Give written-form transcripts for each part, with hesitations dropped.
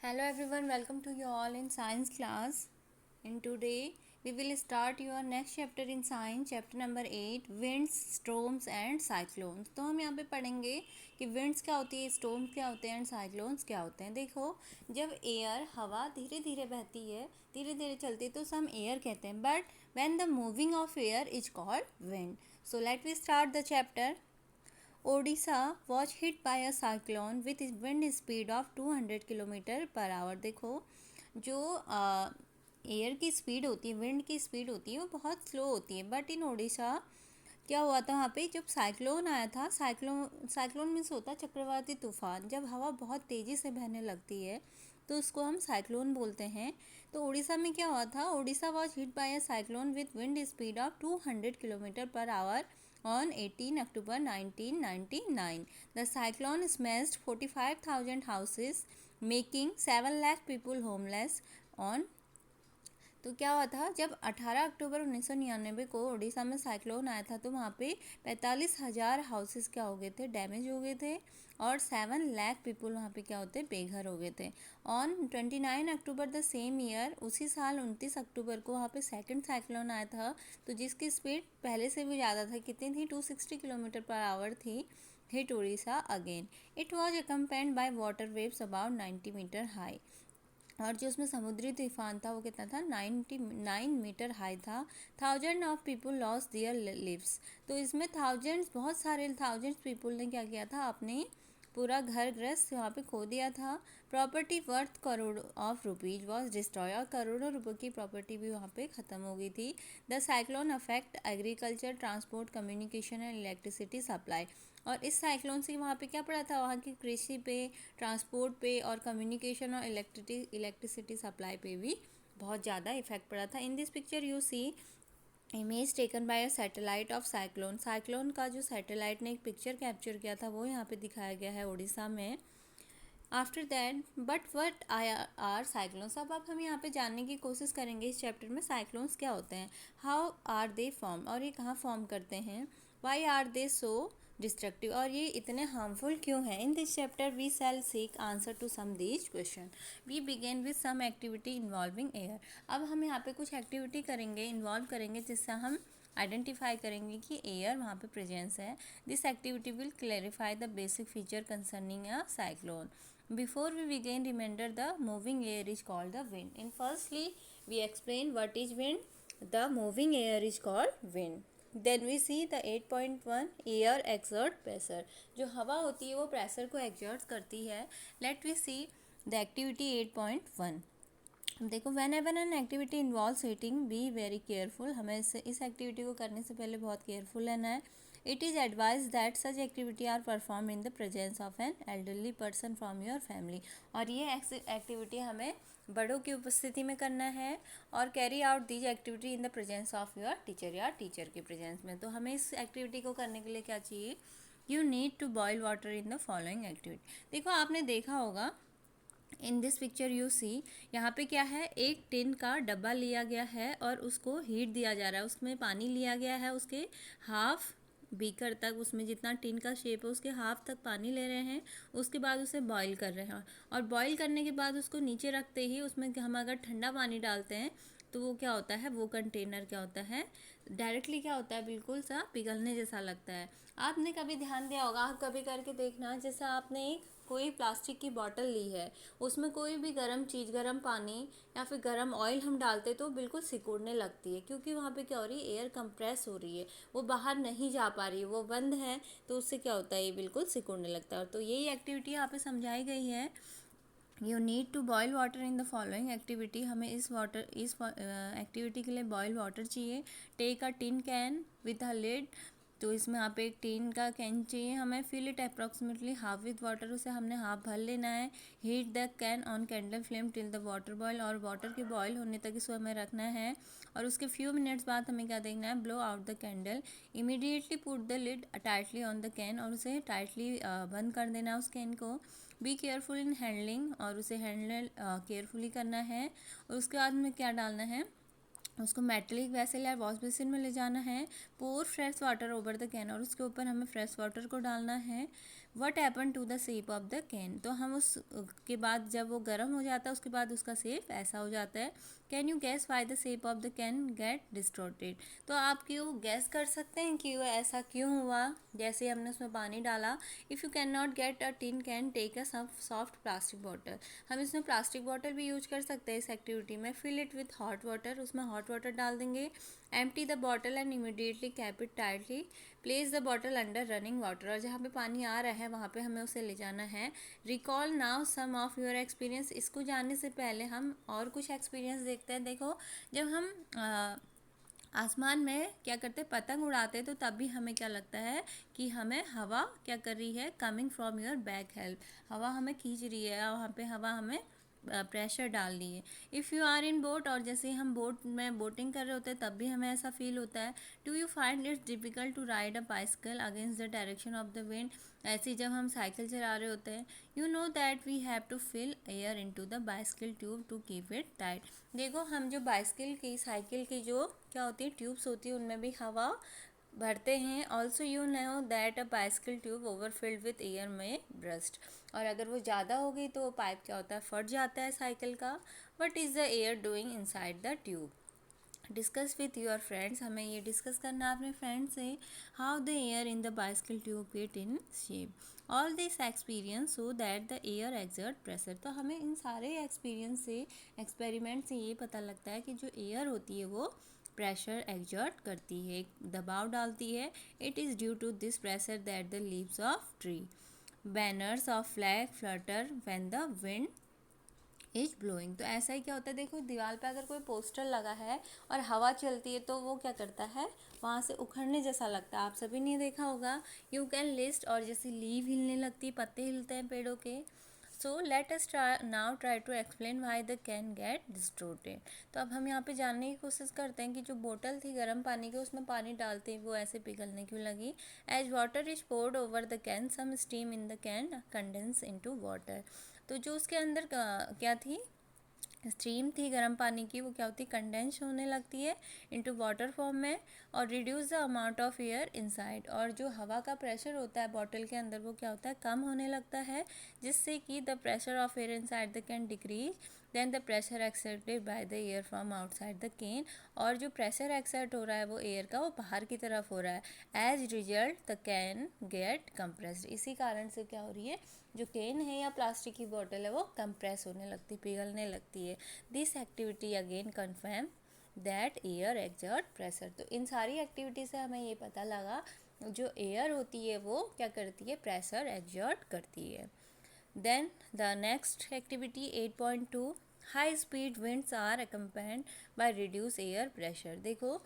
Hello everyone, welcome to you all in science class. In today we will start your next chapter in science, chapter number 8, winds, storms and cyclones. तो हम यहाँ पे पढ़ेंगे कि winds क्या होती है, storms क्या होते हैं एंड cyclones क्या होते हैं. देखो, जब एयर हवा धीरे धीरे बहती है, धीरे धीरे चलती है तो उसे हम एयर कहते हैं. But when the moving of air is called wind. So let me start the chapter. Odisha was hit by a cyclone with wind speed of 200 kilometre per our. देखो, जो एयर की स्पीड होती है, विंड की speed होती है, वो बहुत स्लो होती है. बट इन ओडिशा क्या हुआ था, वहाँ पे जब साइक्लोन आया था, साइक्लोन मीन्स होता है चक्रवाती तूफान. जब हवा बहुत तेज़ी से बहने लगती है तो उसको हम साइक्लोन बोलते हैं. तो उड़ीसा में क्या हुआ था, Orissa was hit by a cyclone with wind speed of 200 kilometre per our on 18 October 1999. The cyclone smashed 45,000 houses, making 7 lakh people homeless. On तो क्या हुआ था, जब 18 अक्टूबर 1999 को उड़ीसा में साइक्लोन आया था तो वहाँ पे 45,000 हाउसेस क्या हो गए थे, डैमेज हो गए थे. और 7 लाख पीपल वहाँ पे क्या होते, बेघर हो गए थे. On 29 October the same year, उसी साल 29 अक्टूबर को वहाँ पे सेकंड साइक्लोन आया था. तो जिसकी स्पीड पहले से भी ज़्यादा था, कितनी थी, 260 किलोमीटर पर आवर थी. Hit Orissa again. It was accompanied by water waves about 90 metre high. और जो उसमें समुद्री तूफान था वो कितना था, 99 मीटर हाई था. Thousand of people lost their lives. तो इसमें थाउजेंड्स, बहुत सारे थाउजेंड्स पीपल ने क्या किया था, अपने पूरा घर ग्रस्त वहाँ पे खो दिया था. Property worth crore of rupees was destroy. और करोड़ों रुपए की प्रॉपर्टी भी वहाँ पे ख़त्म हो गई थी. The cyclone affect agriculture, transport, communication and electricity supply. और इस साइक्लोन से वहाँ पे क्या पड़ा था, वहाँ की कृषि पे, ट्रांसपोर्ट पे और कम्युनिकेशन और इलेक्ट्रिसिटी सप्लाई पे भी बहुत ज़्यादा इफेक्ट पड़ा था. In this picture you see image taken by a satellite of cyclone. Cyclone का जो सैटेलाइट ने एक पिक्चर कैप्चर किया था वो यहाँ पे दिखाया गया है उड़ीसा में. After that, but what are cyclones. अब हम यहाँ पे जानने की कोशिश करेंगे इस चैप्टर में साइक्लोन्स क्या होते हैं, हाउ आर दे फॉर्म, और ये कहाँ फॉर्म करते हैं, why are they so destructive, और ये इतने हार्मफुल क्यों हैं. In this chapter we shall seek answer to some these question. We begin with some activity involving air. अब हम यहाँ पे कुछ एक्टिविटी करेंगे, इन्वॉल्व करेंगे, जिससे हम आइडेंटिफाई करेंगे कि एयर वहाँ पे प्रेजेंस है. This activity will clarify the basic feature concerning a cyclone. Before we begin, remember the moving air is called the wind. And firstly, we explain what is wind. The moving air is called wind. Then we see the 8.1 air exert pressure. जो हवा होती है वो pressure को exert करती है. Let we see the activity 8.1. देखो, when ever an activity involve heating, be very careful. हमें इस एक्टिविटी को करने से पहले बहुत केयरफुल रहना है. It is advise that such activity are perform in the presence of an elderly person from your family. और ये एक्टिविटी हमें बड़ों की उपस्थिति में करना है. और carry out these activity in the presence of your teacher, या टीचर के प्रेजेंस में. तो हमें इस एक्टिविटी को करने के लिए क्या चाहिए, you need to boil water in the following activity. देखो, आपने देखा होगा in this picture you see, यहाँ पे क्या है, एक टिन का डब्बा लिया गया है और उसको हीट दिया जा रहा है. उसमें पानी लिया गया है, उसके हाफ बीकर तक, उसमें जितना टिन का शेप है उसके हाफ तक पानी ले रहे हैं. उसके बाद उसे बॉईल कर रहे हैं. और बॉईल करने के बाद उसको नीचे रखते ही उसमें हम अगर ठंडा पानी डालते हैं तो वो क्या होता है, वो कंटेनर क्या होता है, डायरेक्टली क्या होता है, बिल्कुल सा पिघलने जैसा लगता है. आपने कभी ध्यान दिया होगा, आप कभी करके देखना, जैसे आपने एक कोई प्लास्टिक की बॉटल ली है, उसमें कोई भी गर्म चीज़, गर्म पानी या फिर गर्म ऑयल हम डालते तो बिल्कुल सिकुड़ने लगती है, क्योंकि वहाँ पे क्या हो रही है, एयर कंप्रेस हो रही है, वो बाहर नहीं जा पा रही है, वो बंद है. तो उससे क्या होता है, ये बिल्कुल सिकुड़ने लगता है. तो यही एक्टिविटी यहाँ पे समझाई गई है. You need to boil water in the following activity. हमें इस एक्टिविटी के लिए बॉयल वाटर चाहिए. Take a tin can with a lid. तो इसमें यहाँ पे एक टीन का कैन चाहिए हमें. Fill it approximately half with water. उसे हमने हाफ भर लेना है. Heat the can on candle flame till the water boil. और वाटर के बॉयल होने तक इसको हमें रखना है. और उसके फ्यू मिनट्स बाद हमें क्या देखना है, blow out the candle. Immediately put the lid tightly on the can. और उसे टाइटली बंद कर देना है उस कैन को. Be careful in handling. और उसे हैंडल केयरफुली करना है. और उसके बाद में क्या डालना है, उसको मेटलिक वेसल या वॉश बेसिन में ले जाना है. Pour fresh water over the can. और उसके ऊपर हमें फ्रेश वाटर को डालना है. What happen to the shape of the can, तो हम उस के बाद जब वो गर्म हो जाता है उसके बाद उसका शेप ऐसा हो जाता है। Can you gas why the shape of the can gate distorted, तो आप क्यों गैस कर सकते हैं कि वो ऐसा क्यों हुआ। जैसे हमने उसमें पानी डाला, if you can not get a tin can take a soft plastic bottle, हम इसमें प्लास्टिक बॉटल भी यूज कर सकते हैं इस एक्टिविटी में। Fill it with hot water, उसमें हॉट वाटर डाल देंगे। Empty the bottle and immediately cap it tightly, place the bottle under running water, और जहाँ पे पानी आ रहा है वहाँ पे हमें उसे ले जाना है। Recall now some of your experience, इसको जानने से पहले हम और कुछ एक्सपीरियंस देखते हैं। देखो, जब हम आसमान में क्या करते हैं, पतंग उड़ाते हैं, तो तब भी हमें क्या लगता है कि हमें हवा क्या कर रही है, coming from your back help, हवा हमें खींच रही है, वहाँ पे हवा हमें प्रेशर डाल रही है। If you are in boat, और जैसे हम बोट में बोटिंग कर रहे होते हैं तब भी हमें ऐसा फील होता है। Do you find its difficult to ride a bicycle against the direction of the wind, ऐसे जब हम साइकिल चला रहे होते हैं। You know that we have to fill air into the bicycle tube to keep it tight, देखो हम जो बाइसिकल की साइकिल की जो क्या होती है ट्यूब्स होती है उनमें भी हवा भरते हैं। Also you know that a bicycle tube over filled with air में ब्रस्ट, और अगर वो ज़्यादा हो गई तो पाइप क्या होता है, फट जाता है साइकिल का। What is the air doing inside the tube, discuss with your friends, हमें ये डिस्कस करना है अपने फ्रेंड से। How the air in the bicycle tube get in shape, all this experience so that the air exert pressure, तो हमें इन सारे experience से, एक्सपेरिमेंट से ये पता लगता है कि जो एयर होती है वो प्रेशर एक्सर्ट करती है, दबाव डालती है। It is due to this pressure that the leaves of tree, banners of flag flutter when the wind is blowing, तो ऐसा ही क्या होता है, देखो दीवार पे अगर कोई पोस्टर लगा है और हवा चलती है तो वो क्या करता है, वहाँ से उखड़ने जैसा लगता है, आप सभी ने देखा होगा। यू कैन लिस्ट, और जैसे लीव हिलने लगती है, पत्ते हिलते हैं पेड़ों के। So let us now try to explain why the can get distorted, तो अब हम यहाँ पे जानने की कोशिश करते हैं कि जो बोतल थी गर्म पानी की उसमें पानी डालते ही वो ऐसे पिघलने क्यों लगी। As water is poured over the can some steam in the can condense into water, तो जो उसके अंदर क्या थी, स्टीम थी गर्म पानी की, वो क्या होती है, कंडेंस होने लगती है इनटू वाटर फॉर्म में, और reduce the amount of air inside, और जो हवा का प्रेशर होता है बॉटल के अंदर वो क्या होता है, कम होने लगता है, जिससे कि the pressure of air inside the can decrease, then the pressure exerted by the air from outside the can, और जो प्रेशर एक्सर्ट हो रहा है वो एयर का वो बाहर की तरफ हो रहा है। As result the can get compressed, इसी कारण से क्या हो रही है, जो केन है या प्लास्टिक की बोतल है वो कंप्रेस होने लगती, पिघलने लगती है। This activity again confirm that air exert pressure, तो इन सारी एक्टिविटी से हमें ये पता लगा जो एयर होती है वो क्या करती है, प्रेशर एक्सर्ट करती है। Then the next activity 8.2, high speed winds are accompanied by reduce air pressure, देखो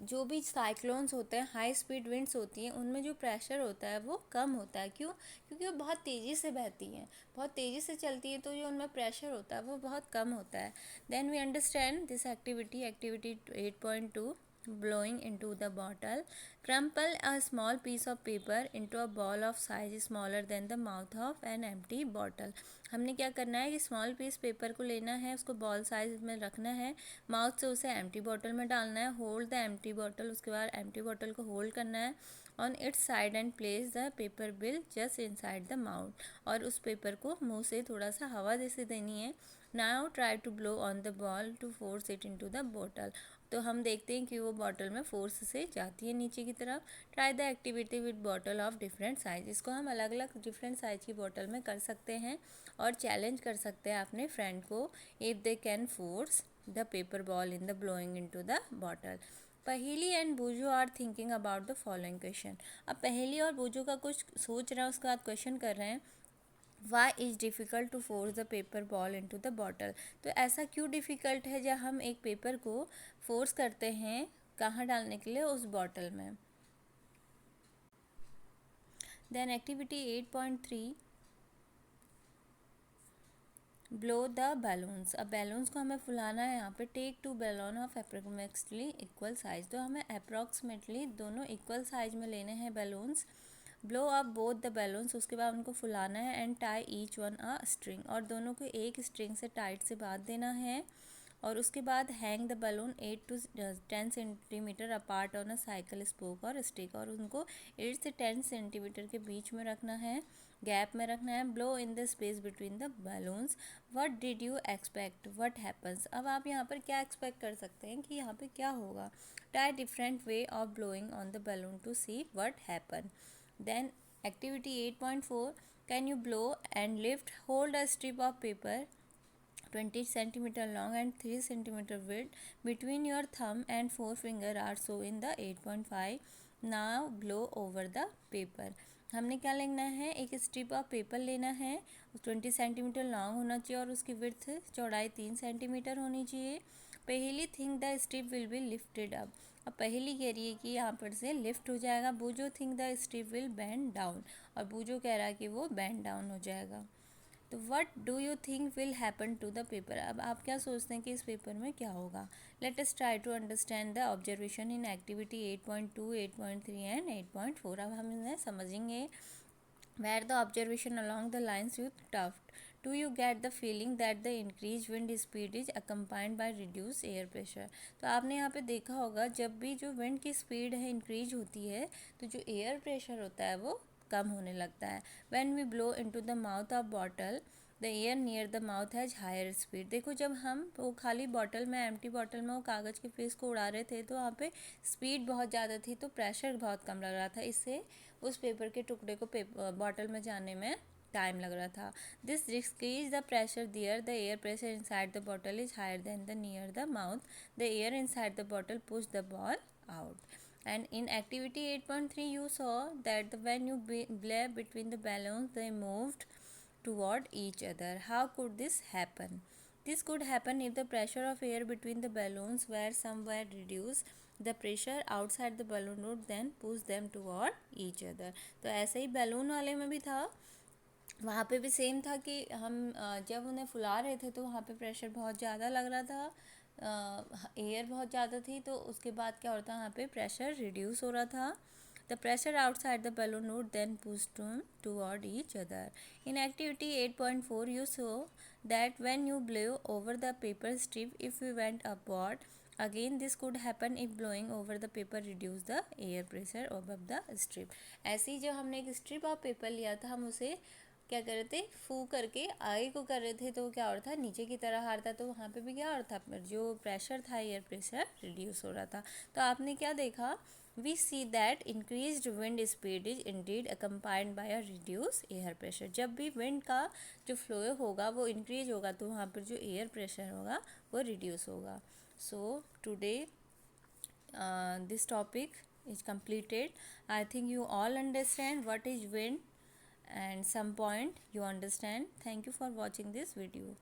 जो भी साइक्लोन्स होते हैं, हाई स्पीड विंड्स होती हैं, उनमें जो प्रेशर होता है वो कम होता है। क्यों, क्योंकि वो बहुत तेज़ी से बहती हैं, बहुत तेज़ी से चलती है, तो जो उनमें प्रेशर होता है वो बहुत कम होता है। Then we understand this activity, activity 8.2, blowing into the bottle, crumple a small piece of paper into a ball of size smaller than the mouth of an empty bottle, हमने क्या करना है कि स्मॉल पीस पेपर को लेना है, उसको ball size में रखना है, माउथ से उसे एम्प्टी बॉटल में डालना है, होल्ड द एम्प्टी बॉटल, उसके बाद एम्प्टी बॉटल को होल्ड करना है on it's side and place the paper bill just inside the mouth, और उस पेपर को मुंह से थोड़ा सा हवा जैसे देनी है। Now try to blow on the ball to force it into the bottle, तो हम देखते हैं कि वो बॉटल में फोर्स से जाती है नीचे की तरफ। Try the activity with bottle of different size, इसको हम अलग अलग डिफरेंट साइज की बॉटल में कर सकते हैं और चैलेंज कर सकते हैं अपने फ्रेंड को, if they can force the paper ball in the blowing into the bottle. Paheli and Boojho are thinking about the following question, अब पहेली और बूजो का कुछ सोच रहे हैं, उसके बाद क्वेश्चन कर रहे हैं। Why is difficult to force the paper ball into the bottle, तो ऐसा क्यों डिफ़िकल्ट है जब हम एक पेपर को फोर्स करते हैं कहाँ डालने के लिए, उस बॉटल में। Then activity 8.3, blow the balloons, अब बैलून्स को हमें फुलाना है यहाँ पे। Take two balloon of approximately equal size, तो हमें अप्रॉक्सीमेटली दोनों इक्वल साइज में लेने हैं balloons. Blow up both the balloons, उसके बाद उनको फुलाना है। And tie each one a string, और दोनों को एक स्ट्रिंग से टाइट से बांध देना है। और उसके बाद hang the balloon 8 to 10 centimetre apart on a cycle spoke और स्टिक, और उनको 8 से 10 सेंटीमीटर के बीच में रखना है, गैप में रखना है। Blow in the space between the balloons, what did you expect, what happens. अब आप यहाँ पर क्या एक्सपेक्ट कर सकते हैं कि यहाँ पे क्या होगा। Try different way of blowing on the balloon to see what happen. Then activity 8.4, can you blow and lift, hold a strip of paper 20 centimeter long and 3 centimeter width between your thumb and forefinger are so in the 8.5. now blow over the paper. हमने क्या लेना है, एक strip of paper लेना है, 20 centimetre long होना चाहिए और उसकी विड्थ चौड़ाई 3 सेंटीमीटर होनी चाहिए। पहली think the strip will be lifted up, अब पहली कह रही है कि यहाँ पर से लिफ्ट हो जाएगा। Boojho think the strip will bend down, और बूजो कह रहा है कि वो बैंड डाउन हो जाएगा। तो what do you think will happen to the paper, अब आप क्या सोचते हैं कि इस पेपर में क्या होगा। Let us try to understand the observation in activity 8.2, 8.3 and 8.4। अब हम इन्हें समझेंगे। Where the observation along the lines with tuft, do you get the feeling that the increase wind speed is accompanied by reduce air pressure. तो आपने यहाँ पे देखा होगा जब भी जो विंड की स्पीड है इंक्रीज होती है तो जो एयर प्रेशर होता है वो कम होने लगता है। When we blow into the mouth of bottle the air near the mouth has higher speed. देखो जब हम वो खाली बॉटल में, एम्प्टी बॉटल में वो कागज़ के फेस को उड़ा रहे थे तो वहाँ पे स्पीड बहुत ज़्यादा थी तो प्रेशर बहुत कम लग रहा था, इससे उस पेपर के टुकड़े को बॉटल में जाने में टाइम लग रहा था। This decrease the pressure there, the air pressure inside the bottle is higher than the near the mouth, the air inside the bottle push the ball out. And in activity 8.3 you saw that when you blew between the balloons they moved toward each other. How could this happen? This could happen if the pressure of air between the balloons were somewhere reduced. The pressure outside the balloon would then push them toward each other. तो ऐसे ही balloon वाले में भी था, वहाँ पे भी same था कि हम जब उन्हें फुला रहे थे तो वहाँ पे प्रेशर बहुत ज़्यादा लग रहा था, एयर बहुत ज़्यादा थी, तो उसके बाद क्या होता है वहाँ पे प्रेशर रिड्यूस हो रहा था। The pressure outside the balloon would then push them toward each other. In activity 8.4 you saw that when you blew over the paper strip if you went upward, again this could happen if blowing over the paper reduce the air pressure above the strip. ऐसे ही जब हमने एक strip of paper लिया था हम उसे क्या कर रहे थे, फू करके आगे को कर रहे थे तो क्या हो रहा था, नीचे की तरह आ रहा था, तो वहाँ पे भी क्या हो रहा था, जो प्रेशर था एयर प्रेशर रिड्यूस हो रहा था। तो आपने क्या देखा, we see that increased wind speed is indeed accompanied by a reduce air pressure. जब भी विंड का जो फ्लो होगा वो इंक्रीज होगा तो वहाँ पर जो एयर प्रेशर होगा वो रिड्यूस होगा। So today this topic is completed. I think you all understand what is wind and some point you understand. Thank you for watching this video.